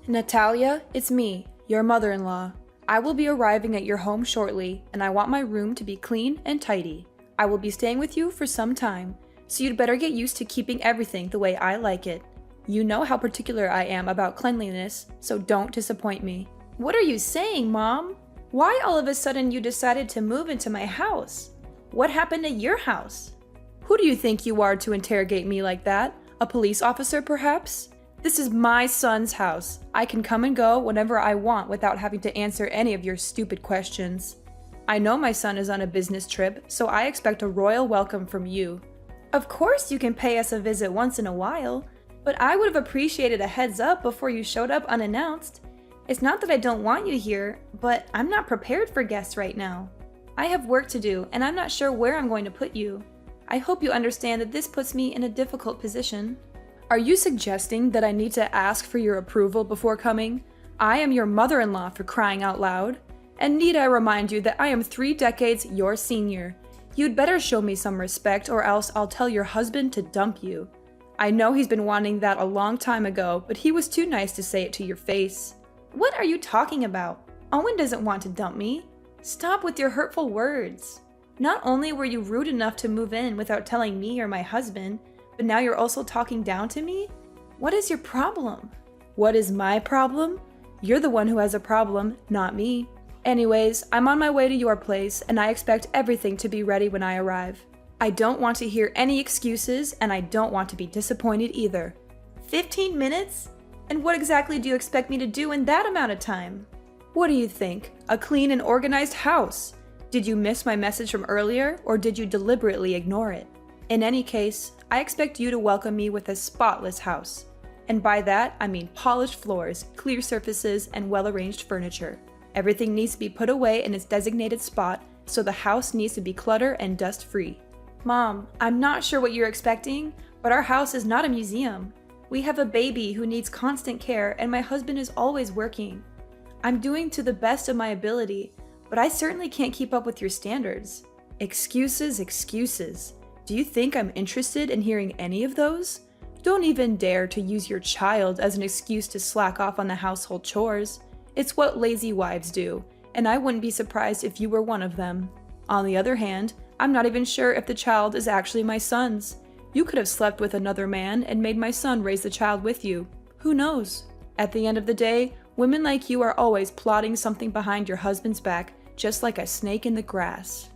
Natalia, it's me, your mother-in-law. I will be arriving at your home shortly, and I want my room to be clean and tidy. I will be staying with you for some time, so you'd better get used to keeping everything the way I like it. You know how particular I am about cleanliness, so don't disappoint me. What are you saying, Mom? Why all of a sudden you decided to move into my house? What happened at your house? Who do you think you are to interrogate me like that? A police officer, perhaps? This is my son's house. I can come and go whenever I want without having to answer any of your stupid questions. I know my son is on a business trip, so I expect a royal welcome from you. Of course you can pay us a visit once in a while, but I would have appreciated a heads up before you showed up unannounced. It's not that I don't want you here, but I'm not prepared for guests right now. I have work to do, and I'm not sure where I'm going to put you. I hope you understand that this puts me in a difficult position. Are you suggesting that I need to ask for your approval before coming? I am your mother-in-law, for crying out loud. And need I remind you that I am 3 decades your senior? You'd better show me some respect, or else I'll tell your husband to dump you. I know he's been wanting that a long time ago, but he was too nice to say it to your face. What are you talking about? Owen doesn't want to dump me. Stop with your hurtful words. Not only were you rude enough to move in without telling me or my husband, but now you're also talking down to me? What is your problem? What is my problem? You're the one who has a problem, not me. Anyways, I'm on my way to your place, and I expect everything to be ready when I arrive. I don't want to hear any excuses, and I don't want to be disappointed either. 15 minutes? And what exactly do you expect me to do in that amount of time? What do you think? A clean and organized house? Did you miss my message from earlier, or did you deliberately ignore it? In any case, I expect you to welcome me with a spotless house. And by that, I mean polished floors, clear surfaces, and well-arranged furniture. Everything needs to be put away in its designated spot, so the house needs to be clutter and dust-free. Mom, I'm not sure what you're expecting, but our house is not a museum. We have a baby who needs constant care, and my husband is always working. I'm doing to the best of my ability, but I certainly can't keep up with your standards. Excuses, excuses. Do you think I'm interested in hearing any of those? Don't even dare to use your child as an excuse to slack off on the household chores. It's what lazy wives do, and I wouldn't be surprised if you were one of them. On the other hand, I'm not even sure if the child is actually my son's. You could have slept with another man and made my son raise the child with you. Who knows? At the end of the day, women like you are always plotting something behind your husband's back, just like a snake in the grass.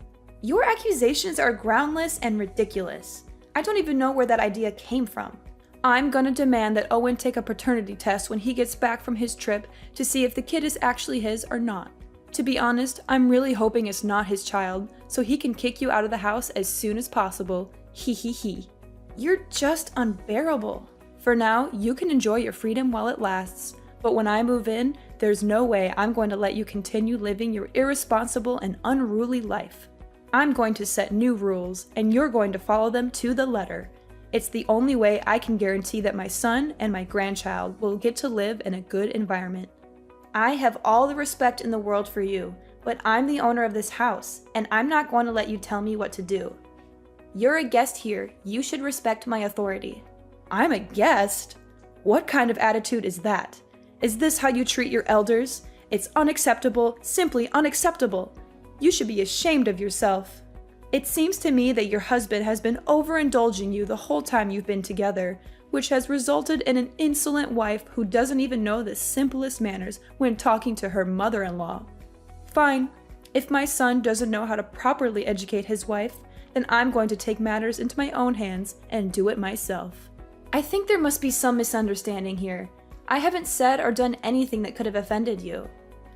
Your accusations are groundless and ridiculous. I don't even know where that idea came from. I'm gonna demand that Owen take a paternity test when he gets back from his trip to see if the kid is actually his or not. To be honest, I'm really hoping it's not his child, so he can kick you out of the house as soon as possible. Hee hee hee. You're just unbearable. For now, you can enjoy your freedom while it lasts, but when I move in, there's no way I'm going to let you continue living your irresponsible and unruly life. I'm going to set new rules, and you're going to follow them to the letter. It's the only way I can guarantee that my son and my grandchild will get to live in a good environment. I have all the respect in the world for you, but I'm the owner of this house, and I'm not going to let you tell me what to do. You're a guest here. You should respect my authority. I'm a guest? What kind of attitude is that? Is this how you treat your elders? It's unacceptable, simply unacceptable. You should be ashamed of yourself. It seems to me that your husband has been overindulging you the whole time you've been together, which has resulted in an insolent wife who doesn't even know the simplest manners when talking to her mother-in-law. Fine. If my son doesn't know how to properly educate his wife, then I'm going to take matters into my own hands and do it myself. I think there must be some misunderstanding here. I haven't said or done anything that could have offended you.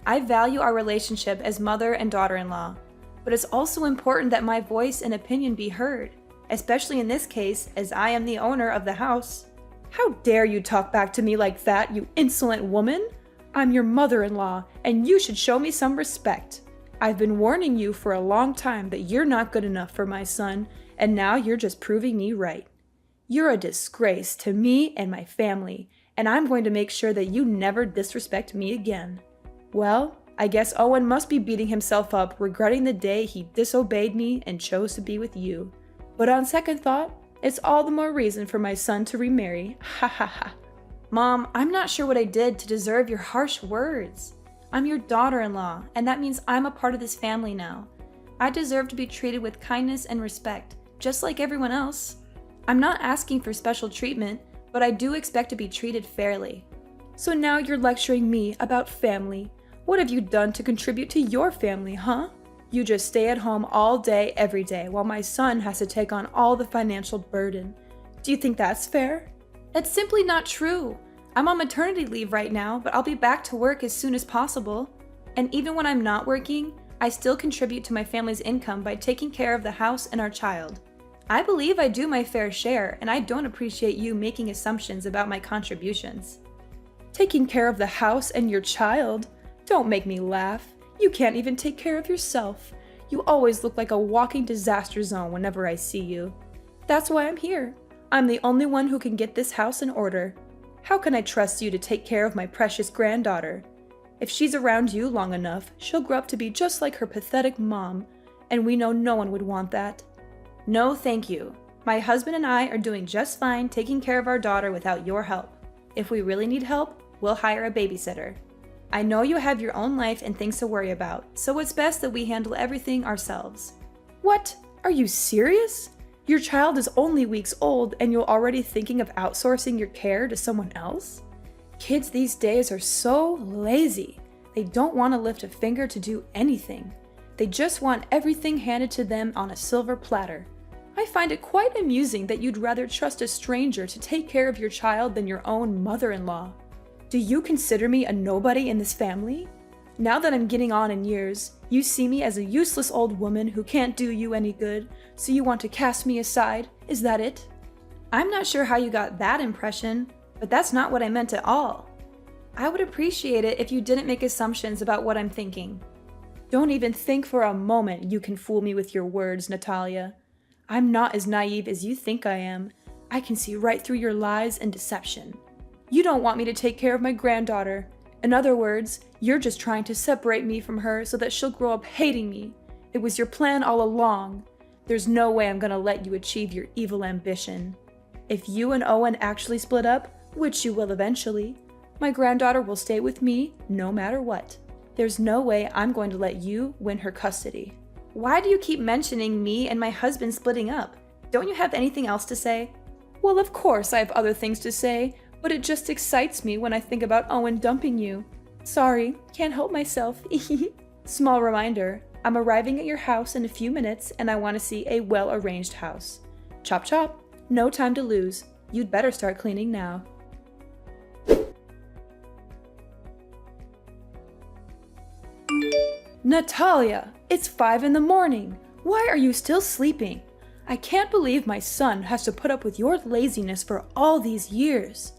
I value our relationship as mother and daughter-in-law, but it's also important that my voice and opinion be heard, especially in this case, as I am the owner of the house. How dare you talk back to me like that, you insolent woman? I'm your mother-in-law, and you should show me some respect. I've been warning you for a long time that you're not good enough for my son, and now you're just proving me right. You're a disgrace to me and my family, and I'm going to make sure that you never disrespect me again. Well, I guess Owen must be beating himself up, regretting the day he disobeyed me and chose to be with you. But on second thought, it's all the more reason for my son to remarry. Ha ha ha. Mom, I'm not sure what I did to deserve your harsh words. I'm your daughter-in-law, and that means I'm a part of this family now. I deserve to be treated with kindness and respect, just like everyone else. I'm not asking for special treatment, but I do expect to be treated fairly. So now you're lecturing me about family. What have you done to contribute to your family, huh? You just stay at home all day, every day, while my son has to take on all the financial burden. Do you think that's fair? That's simply not true. I'm on maternity leave right now, but I'll be back to work as soon as possible. And even when I'm not working, I still contribute to my family's income by taking care of the house and our child. I believe I do my fair share, and I don't appreciate you making assumptions about my contributions. Taking care of the house and your child? Don't make me laugh. You can't even take care of yourself. You always look like a walking disaster zone whenever I see you. That's why I'm here. I'm the only one who can get this house in order. How can I trust you to take care of my precious granddaughter? If she's around you long enough, she'll grow up to be just like her pathetic mom, and we know no one would want that. No, thank you. My husband and I are doing just fine taking care of our daughter without your help. If we really need help, we'll hire a babysitter. I know you have your own life and things to worry about, so it's best that we handle everything ourselves. What? Are you serious? Your child is only weeks old and you're already thinking of outsourcing your care to someone else? Kids these days are so lazy. They don't want to lift a finger to do anything. They just want everything handed to them on a silver platter. I find it quite amusing that you'd rather trust a stranger to take care of your child than your own mother-in-law. Do you consider me a nobody in this family? Now that I'm getting on in years, you see me as a useless old woman who can't do you any good, so you want to cast me aside? Is that it? I'm not sure how you got that impression, but that's not what I meant at all. I would appreciate it if you didn't make assumptions about what I'm thinking. Don't even think for a moment you can fool me with your words, Natalia. I'm not as naive as you think I am. I can see right through your lies and deception. You don't want me to take care of my granddaughter. In other words, you're just trying to separate me from her so that she'll grow up hating me. It was your plan all along. There's no way I'm gonna let you achieve your evil ambition. If you and Owen actually split up, which you will eventually, my granddaughter will stay with me no matter what. There's no way I'm going to let you win her custody. Why do you keep mentioning me and my husband splitting up? Don't you have anything else to say? Well, of course I have other things to say, but it just excites me when I think about Owen dumping you. Sorry, can't help myself. Small reminder, I'm arriving at your house in a few minutes and I want to see a well-arranged house. Chop chop, no time to lose. You'd better start cleaning now. Natalia, it's 5 in the morning. Why are you still sleeping? I can't believe my son has to put up with your laziness for all these years.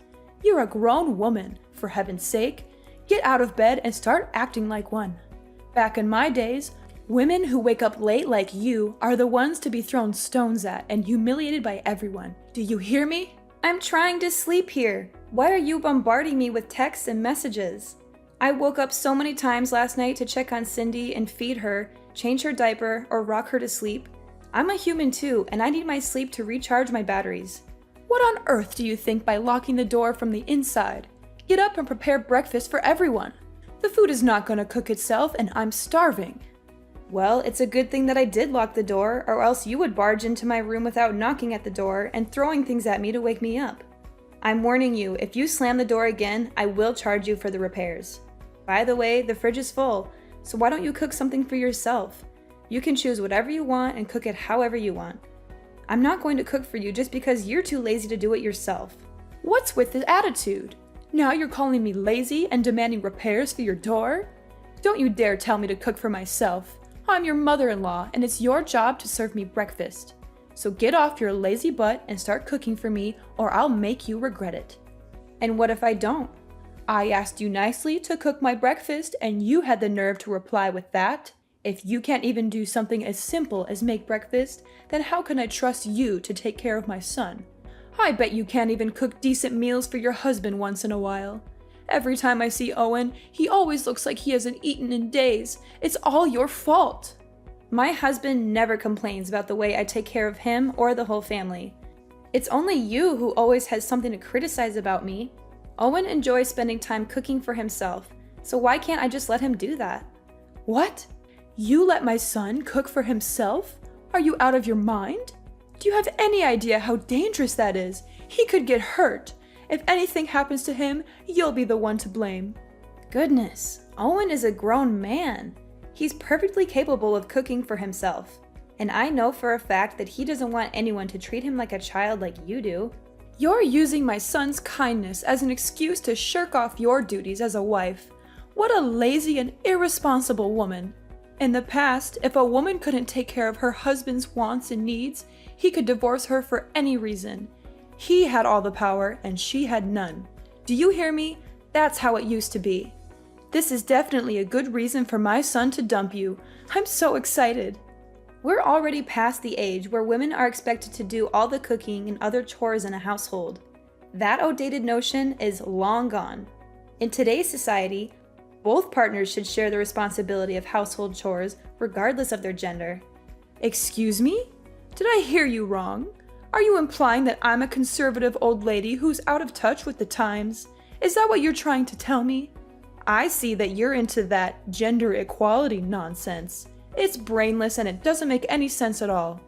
You're a grown woman, for heaven's sake. Get out of bed and start acting like one. Back in my days, women who wake up late like you are the ones to be thrown stones at and humiliated by everyone. Do you hear me? I'm trying to sleep here. Why are you bombarding me with texts and messages? I woke up so many times last night to check on Cindy and feed her, change her diaper, or rock her to sleep. I'm a human too, and I need my sleep to recharge my batteries. What on earth do you think by locking the door from the inside? Get up and prepare breakfast for everyone. The food is not going to cook itself, and I'm starving. Well, it's a good thing that I did lock the door, or else you would barge into my room without knocking at the door and throwing things at me to wake me up. I'm warning you, if you slam the door again, I will charge you for the repairs. By the way, the fridge is full, so why don't you cook something for yourself? You can choose whatever you want and cook it however you want. I'm not going to cook for you just because you're too lazy to do it yourself. What's with the attitude? Now you're calling me lazy and demanding repairs for your door? Don't you dare tell me to cook for myself. I'm your mother-in-law and it's your job to serve me breakfast. So get off your lazy butt and start cooking for me or I'll make you regret it. And what if I don't? I asked you nicely to cook my breakfast and you had the nerve to reply with that? If you can't even do something as simple as make breakfast, then how can I trust you to take care of my son? I bet you can't even cook decent meals for your husband once in a while. Every time I see Owen, he always looks like he hasn't eaten in days. It's all your fault. My husband never complains about the way I take care of him or the whole family. It's only you who always has something to criticize about me. Owen enjoys spending time cooking for himself, so why can't I just let him do that? What? You let my son cook for himself? Are you out of your mind? Do you have any idea how dangerous that is? He could get hurt. If anything happens to him, you'll be the one to blame. Goodness, Owen is a grown man. He's perfectly capable of cooking for himself. And I know for a fact that he doesn't want anyone to treat him like a child like you do. You're using my son's kindness as an excuse to shirk off your duties as a wife. What a lazy and irresponsible woman. In the past, if a woman couldn't take care of her husband's wants and needs, he could divorce her for any reason. He had all the power and she had none. Do you hear me? That's how it used to be. This is definitely a good reason for my son to dump you. I'm so excited. We're already past the age where women are expected to do all the cooking and other chores in a household. That outdated notion is long gone. In today's society, both partners should share the responsibility of household chores regardless of their gender. Excuse me? Did I hear you wrong? Are you implying that I'm a conservative old lady who's out of touch with the times? Is that what you're trying to tell me? I see that you're into that gender equality nonsense. It's brainless and it doesn't make any sense at all.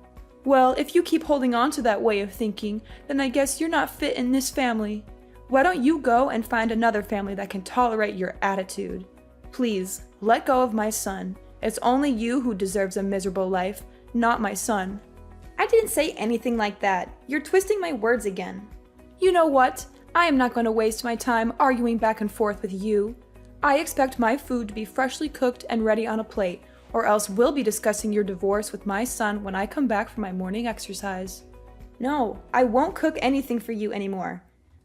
Well, if you keep holding on to that way of thinking, then I guess you're not fit in this family. Why don't you go and find another family that can tolerate your attitude? Please, let go of my son. It's only you who deserves a miserable life, not my son. I didn't say anything like that. You're twisting my words again. You know what? I am not going to waste my time arguing back and forth with you. I expect my food to be freshly cooked and ready on a plate, or else we'll be discussing your divorce with my son when I come back from my morning exercise. No, I won't cook anything for you anymore.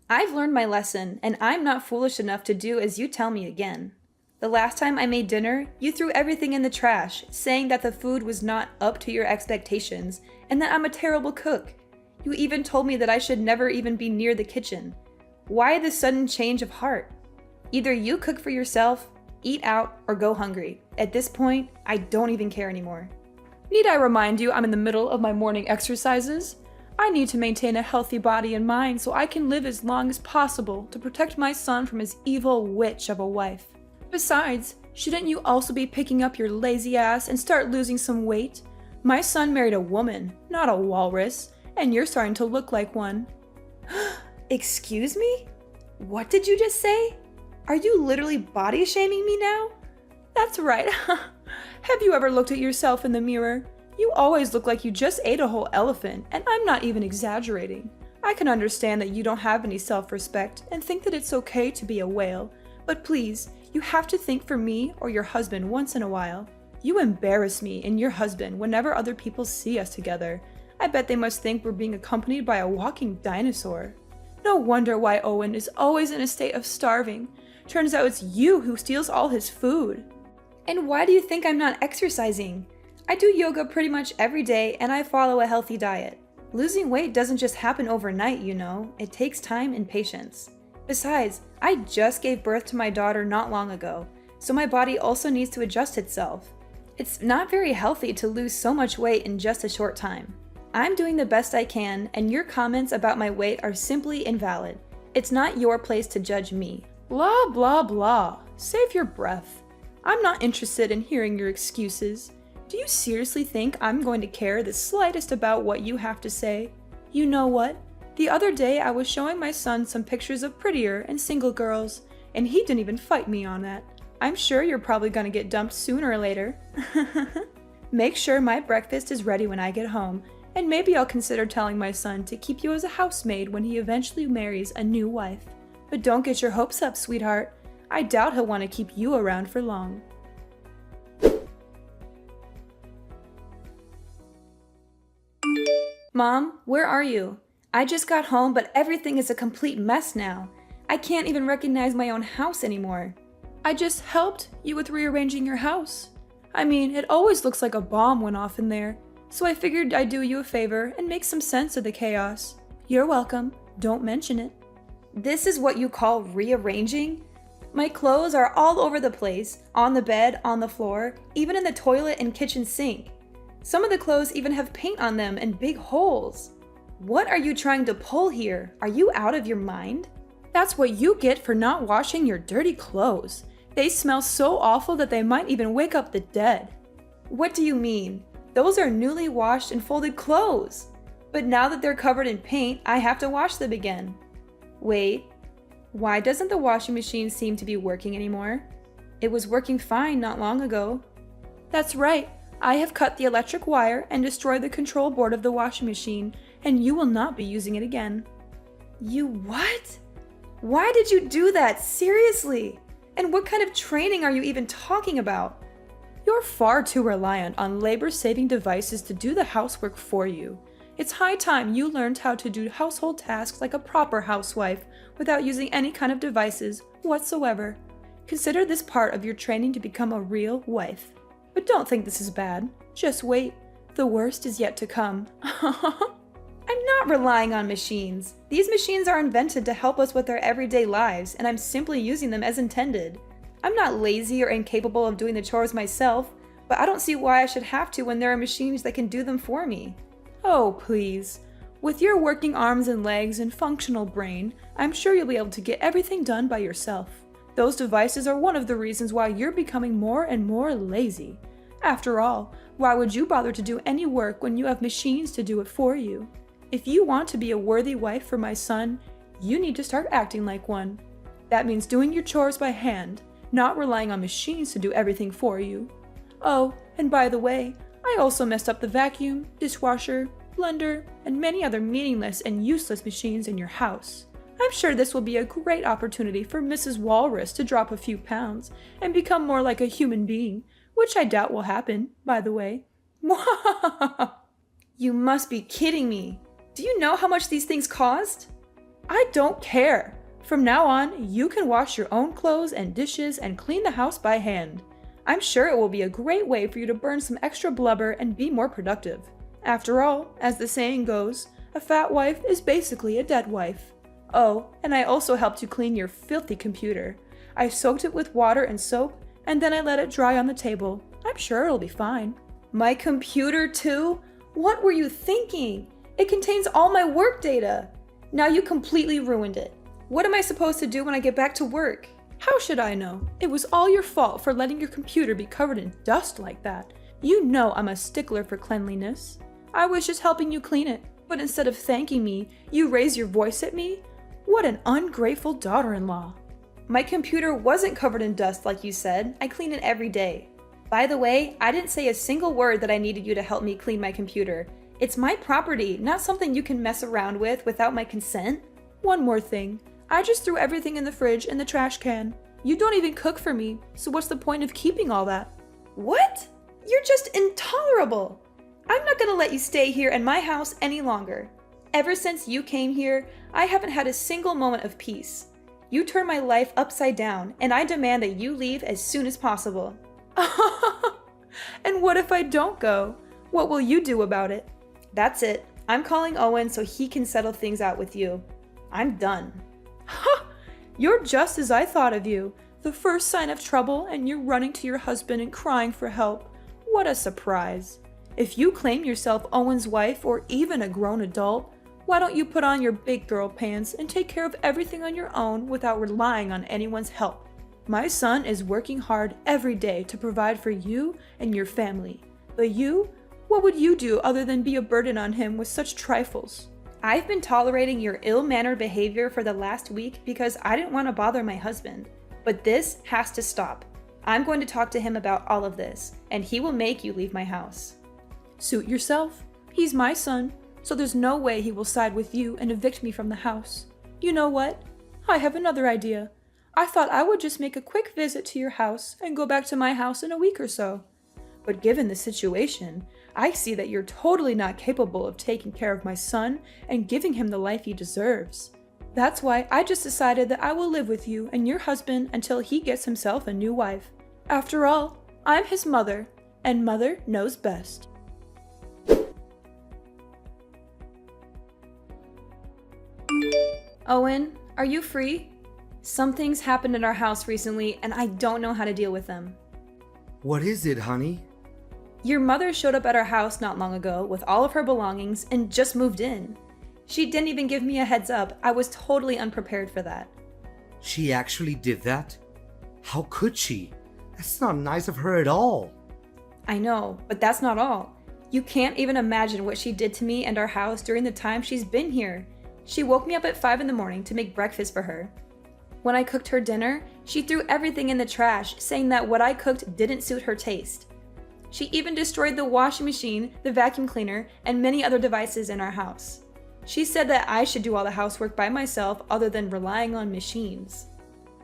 I've learned my lesson, and I'm not foolish enough to do as you tell me again. The last time I made dinner, you threw everything in the trash, saying that the food was not up to your expectations, and that I'm a terrible cook. You even told me that I should never even be near the kitchen. Why this sudden change of heart? Either you cook for yourself, eat out, or go hungry. At this point, I don't even care anymore. Need I remind you I'm in the middle of my morning exercises? I need to maintain a healthy body and mind so I can live as long as possible to protect my son from his evil witch of a wife. Besides, shouldn't you also be picking up your lazy ass and start losing some weight? My son married a woman, not a walrus, and you're starting to look like one. Excuse me? What did you just say? Are you literally body shaming me now? That's right. Have you ever looked at yourself in the mirror? You always look like you just ate a whole elephant, and I'm not even exaggerating. I can understand that you don't have any self-respect and think that it's okay to be a whale, but please, you have to think for me or your husband once in a while. You embarrass me and your husband whenever other people see us together. I bet they must think we're being accompanied by a walking dinosaur. No wonder why Owen is always in a state of starving. Turns out it's you who steals all his food. And why do you think I'm not exercising? I do yoga pretty much every day and I follow a healthy diet. Losing weight doesn't just happen overnight, you know. It takes time and patience. Besides, I just gave birth to my daughter not long ago, so my body also needs to adjust itself. It's not very healthy to lose so much weight in just a short time. I'm doing the best I can, and your comments about my weight are simply invalid. It's not your place to judge me. Blah, blah, blah. Save your breath. I'm not interested in hearing your excuses. Do you seriously think I'm going to care the slightest about what you have to say? You know what? The other day I was showing my son some pictures of prettier and single girls, and he didn't even fight me on that. I'm sure you're probably gonna get dumped sooner or later. Make sure my breakfast is ready when I get home, and maybe I'll consider telling my son to keep you as a housemaid when he eventually marries a new wife. But don't get your hopes up, sweetheart. I doubt he'll want to keep you around for long. Mom, where are you? I just got home, but everything is a complete mess now. I can't even recognize my own house anymore. I just helped you with rearranging your house. I mean, it always looks like a bomb went off in there, so I figured I'd do you a favor and make some sense of the chaos. You're welcome. Don't mention it. This is what you call rearranging? My clothes are all over the place, on the bed, on the floor, even in the toilet and kitchen sink. Some of the clothes even have paint on them and big holes. What are you trying to pull here? Are you out of your mind? That's what you get for not washing your dirty clothes. They smell so awful that they might even wake up the dead. What do you mean? Those are newly washed and folded clothes. But now that they're covered in paint, I have to wash them again. Wait, why doesn't the washing machine seem to be working anymore? It was working fine not long ago. That's right, I have cut the electric wire and destroyed the control board of the washing machine, and you will not be using it again. You what? Why did you do that? Seriously? And what kind of training are you even talking about? You're far too reliant on labor-saving devices to do the housework for you. It's high time you learned how to do household tasks like a proper housewife without using any kind of devices whatsoever. Consider this part of your training to become a real wife. But don't think this is bad. Just wait. The worst is yet to come. I'm not relying on machines. These machines are invented to help us with our everyday lives, and I'm simply using them as intended. I'm not lazy or incapable of doing the chores myself, but I don't see why I should have to when there are machines that can do them for me. Oh, please. With your working arms and legs and functional brain, I'm sure you'll be able to get everything done by yourself. Those devices are one of the reasons why you're becoming more and more lazy. After all, why would you bother to do any work when you have machines to do it for you? If you want to be a worthy wife for my son, you need to start acting like one. That means doing your chores by hand, not relying on machines to do everything for you. Oh, and by the way, I also messed up the vacuum, dishwasher, blender, and many other meaningless and useless machines in your house. I'm sure this will be a great opportunity for Mrs. Walrus to drop a few pounds and become more like a human being, which I doubt will happen, by the way. You must be kidding me. Do you know how much these things cost? I don't care. From now on, you can wash your own clothes and dishes and clean the house by hand. I'm sure it will be a great way for you to burn some extra blubber and be more productive. After all, as the saying goes, a fat wife is basically a dead wife. Oh, and I also helped you clean your filthy computer. I soaked it with water and soap, and then I let it dry on the table. I'm sure it'll be fine. My computer too? What were you thinking? It contains all my work data. Now you completely ruined it. What am I supposed to do when I get back to work? How should I know? It was all your fault for letting your computer be covered in dust like that. You know I'm a stickler for cleanliness. I was just helping you clean it, but instead of thanking me, you raise your voice at me? What an ungrateful daughter-in-law. My computer wasn't covered in dust like you said. I clean it every day. By the way, I didn't say a single word that I needed you to help me clean my computer. It's my property, not something you can mess around with without my consent. One more thing. I just threw everything in the fridge and the trash can. You don't even cook for me, so what's the point of keeping all that? What? You're just intolerable. I'm not gonna let you stay here in my house any longer. Ever since you came here, I haven't had a single moment of peace. You turned my life upside down, and I demand that you leave as soon as possible. And what if I don't go? What will you do about it? That's it. I'm calling Owen so he can settle things out with you. I'm done. Ha! You're just as I thought of you. The first sign of trouble and you're running to your husband and crying for help. What a surprise. If you claim yourself Owen's wife or even a grown adult, why don't you put on your big girl pants and take care of everything on your own without relying on anyone's help? My son is working hard every day to provide for you and your family. But you? What would you do other than be a burden on him with such trifles? I've been tolerating your ill-mannered behavior for the last week because I didn't want to bother my husband. But this has to stop. I'm going to talk to him about all of this, and he will make you leave my house. Suit yourself. He's my son, so there's no way he will side with you and evict me from the house. You know what? I have another idea. I thought I would just make a quick visit to your house and go back to my house in a week or so. But given the situation, I see that you're totally not capable of taking care of my son and giving him the life he deserves. That's why I just decided that I will live with you and your husband until he gets himself a new wife. After all, I'm his mother, and mother knows best. Owen, are you free? Some things happened in our house recently, and I don't know how to deal with them. What is it, honey? Your mother showed up at our house not long ago with all of her belongings and just moved in. She didn't even give me a heads up. I was totally unprepared for that. She actually did that? How could she? That's not nice of her at all. I know, but that's not all. You can't even imagine what she did to me and our house during the time she's been here. She woke me up at 5 in the morning to make breakfast for her. When I cooked her dinner, she threw everything in the trash, saying that what I cooked didn't suit her taste. She even destroyed the washing machine, the vacuum cleaner, and many other devices in our house. She said that I should do all the housework by myself other than relying on machines.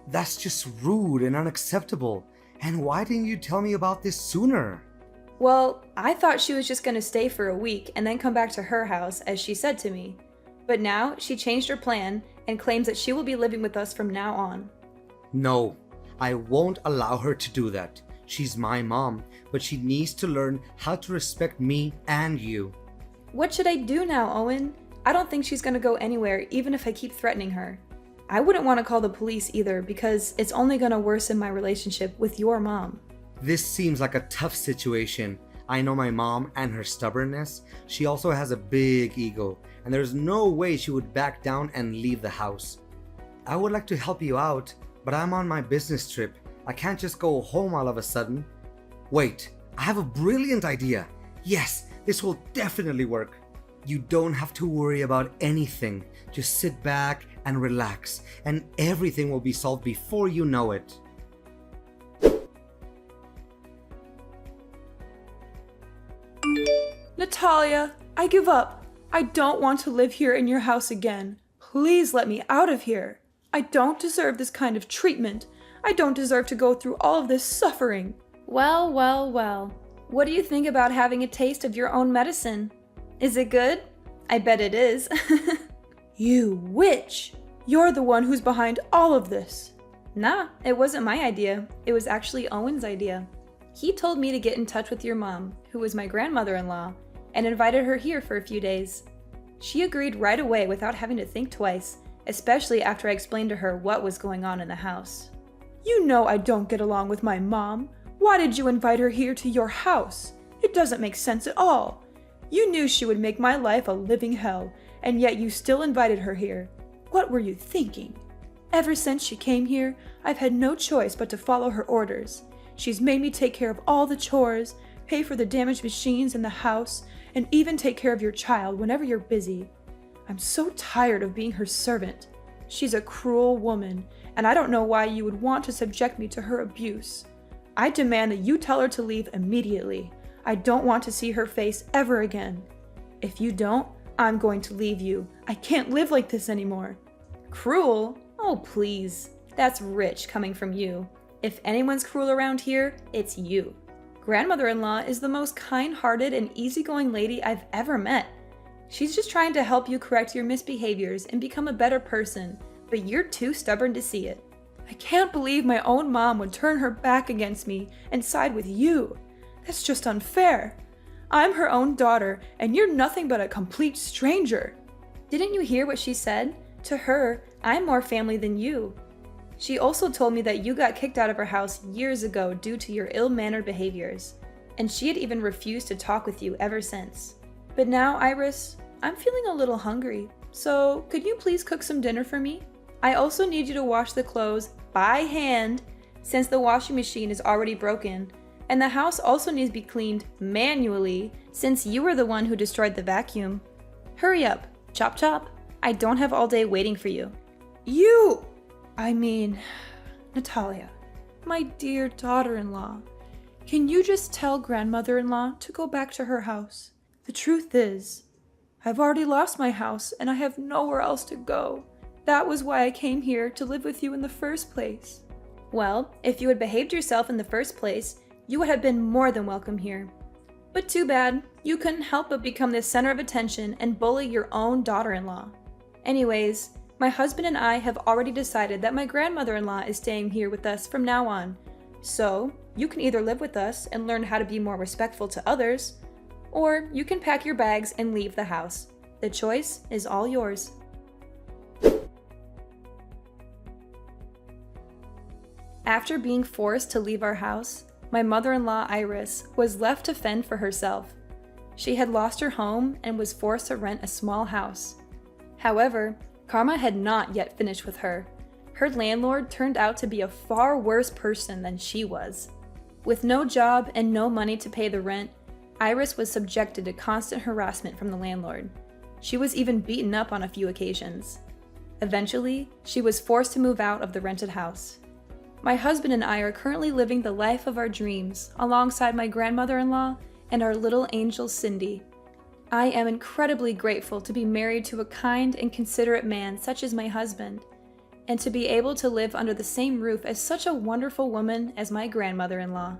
That's just rude and unacceptable. And why didn't you tell me about this sooner? Well, I thought she was just going to stay for a week and then come back to her house, as she said to me. But now she changed her plan and claims that she will be living with us from now on. No, I won't allow her to do that. She's my mom, but she needs to learn how to respect me and you. What should I do now, Owen? I don't think she's going to go anywhere, even if I keep threatening her. I wouldn't want to call the police either, because it's only going to worsen my relationship with your mom. This seems like a tough situation. I know my mom and her stubbornness. She also has a big ego, and there's no way she would back down and leave the house. I would like to help you out, but I'm on my business trip. I can't just go home all of a sudden. Wait, I have a brilliant idea. Yes, this will definitely work. You don't have to worry about anything. Just sit back and relax, and everything will be solved before you know it. Natalia, I give up. I don't want to live here in your house again. Please let me out of here. I don't deserve this kind of treatment. I don't deserve to go through all of this suffering. Well, well, well. What do you think about having a taste of your own medicine? Is it good? I bet it is. You witch! You're the one who's behind all of this. Nah, it wasn't my idea. It was actually Owen's idea. He told me to get in touch with your mom, who was my grandmother-in-law, and invited her here for a few days. She agreed right away without having to think twice, especially after I explained to her what was going on in the house. You know I don't get along with my mom. Why did you invite her here to your house? It doesn't make sense at all. You knew she would make my life a living hell, and yet you still invited her here. What were you thinking? Ever since she came here, I've had no choice but to follow her orders. She's made me take care of all the chores, pay for the damaged machines in the house, and even take care of your child whenever you're busy. I'm so tired of being her servant. She's a cruel woman, and I don't know why you would want to subject me to her abuse. I demand that you tell her to leave immediately. I don't want to see her face ever again. If you don't, I'm going to leave you. I can't live like this anymore. Cruel? Oh, please. That's rich coming from you. If anyone's cruel around here, it's you. Grandmother-in-law is the most kind-hearted and easygoing lady I've ever met. She's just trying to help you correct your misbehaviors and become a better person, but you're too stubborn to see it. I can't believe my own mom would turn her back against me and side with you. That's just unfair. I'm her own daughter, and you're nothing but a complete stranger. Didn't you hear what she said? To her, I'm more family than you. She also told me that you got kicked out of her house years ago due to your ill-mannered behaviors, and she had even refused to talk with you ever since. But now, Iris, I'm feeling a little hungry, so could you please cook some dinner for me? I also need you to wash the clothes by hand since the washing machine is already broken, and the house also needs to be cleaned manually since you were the one who destroyed the vacuum. Hurry up, chop chop. I don't have all day waiting for you. Natalia, my dear daughter-in-law, can you just tell grandmother-in-law to go back to her house? The truth is, I've already lost my house and I have nowhere else to go. That was why I came here to live with you in the first place. Well, if you had behaved yourself in the first place, you would have been more than welcome here. But too bad, you couldn't help but become the center of attention and bully your own daughter-in-law. Anyways, my husband and I have already decided that my grandmother-in-law is staying here with us from now on. So, you can either live with us and learn how to be more respectful to others, or you can pack your bags and leave the house. The choice is all yours. After being forced to leave our house, my mother-in-law Iris was left to fend for herself. She had lost her home and was forced to rent a small house. However, karma had not yet finished with her. Her landlord turned out to be a far worse person than she was. With no job and no money to pay the rent, Iris was subjected to constant harassment from the landlord. She was even beaten up on a few occasions. Eventually, she was forced to move out of the rented house. My husband and I are currently living the life of our dreams alongside my grandmother-in-law and our little angel Cindy. I am incredibly grateful to be married to a kind and considerate man such as my husband, and to be able to live under the same roof as such a wonderful woman as my grandmother-in-law.